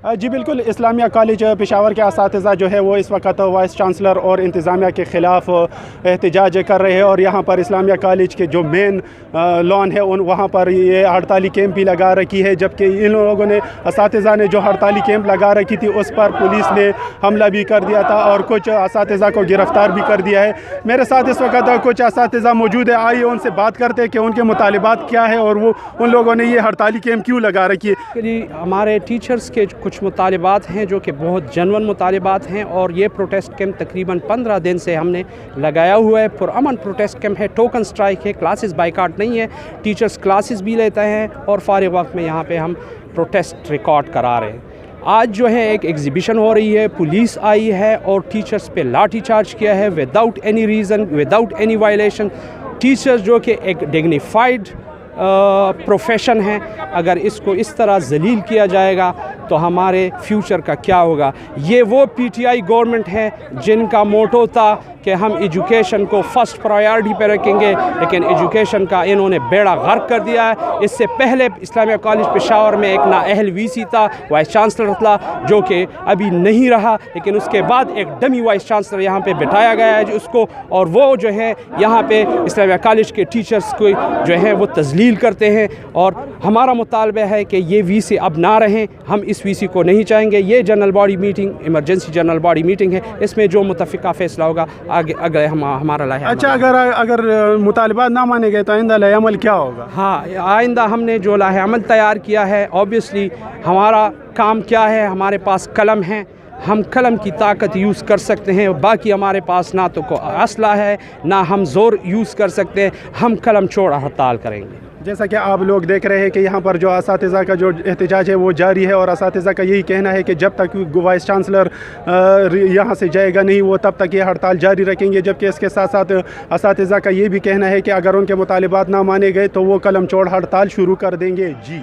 जी बिल्कुल, इस्लामिया कॉलेज पेशावर के असातिज़ा जो है वो इस वक्त वाइस चांसलर और इंतज़ामिया के ख़िलाफ़ एहतजाज कर रहे हैं और यहाँ पर इस्लामिया कॉलेज के जो मेन लॉन है वहाँ पर ये हड़ताली कैंप भी लगा रखी है, जबकि इन लोगों ने असातिज़ा ने जो हड़ताली कैंप लगा रखी थी उस पर पुलिस ने हमला भी कर दिया था और कुछ असातिज़ा को गिरफ़्तार भी कर दिया है। मेरे साथ इस वक्त कुछ असातिज़ा मौजूद है, आइए उनसे बात करते हैं कि उनके मुतालिबात क्या है और वो उन लोगों ने ये हड़ताली कैंप क्यों लगा रखी है। हमारे टीचर्स के कुछ मुतालिबात हैं जो कि बहुत जनवन मुतालिबात हैं और ये प्रोटेस्ट कैंप तकरीबन 15 दिन से हमने लगाया हुआ है। पुरअमन प्रोटेस्ट कैंप है, टोकन स्ट्राइक है, क्लासेस बाइकाट नहीं है, टीचर्स क्लासेस भी लेते हैं और फारिग वक्त में यहाँ पे हम प्रोटेस्ट रिकॉर्ड करा रहे हैं। आज जो है एक एग्ज़िबिशन हो रही है, पुलिस आई है और टीचर्स पे लाठी चार्ज किया है without any reason, without any violation. Teachers जो कि एक डिग्निफाइड प्रोफेशन है, अगर इसको इस तरह जलील किया जाएगा तो हमारे फ्यूचर का क्या होगा। ये वो पीटीआई गवर्नमेंट है जिनका मोटो था कि हम एजुकेशन को फर्स्ट प्रायोरिटी पे रखेंगे, लेकिन एजुकेशन का इन्होंने बेड़ा गर्क कर दिया है। इससे पहले इस्लामिया कॉलेज पेशावर में एक नाअहल वीसी था, वाइस चांसलर था, जो कि अभी नहीं रहा, लेकिन उसके बाद एक डमी वाइस चांसलर यहाँ पे बिठाया गया है उसको, और वो जो है यहाँ पे इस्लामिया कॉलेज के टीचर्स को जो है वो तजलील करते हैं। और हमारा मुतालबा है कि ये वीसी अब ना रहें, हम इस वीसी को नहीं चाहेंगे। ये general body meeting, emergency general body meeting है, इसमें जो मुतफ़िका फ़ैसला होगा आगे अगले हमारा लाहे। अच्छा, अगर मुतालिबात ना माने गए तो आइंदा लाहे अमल क्या होगा? हाँ, आइंदा हमने जो लाहे अमल तैयार किया है, ऑब्वियसली हमारा काम क्या है, हमारे पास कलम है, हम कलम की ताकत यूज़ कर सकते हैं। बाकी हमारे पास ना तो कोई असला है, ना हम ज़ोर यूज़ कर सकते हैं। हम कलम छोड़ हड़ताल करेंगे। जैसा कि आप लोग देख रहे हैं कि यहाँ पर जो असातिज़ा का जो एहतजाज है वो जारी है और असातिज़ा का यही कहना है कि जब तक वाइस चांसलर यहाँ से जाएगा नहीं वो तब तक ये हड़ताल जारी रखेंगे। जबकि इसके साथ साथ असातिज़ा का ये भी कहना है कि अगर उनके मुतालिबात ना माने गए तो वो कलम छोड़ हड़ताल शुरू कर देंगे। जी।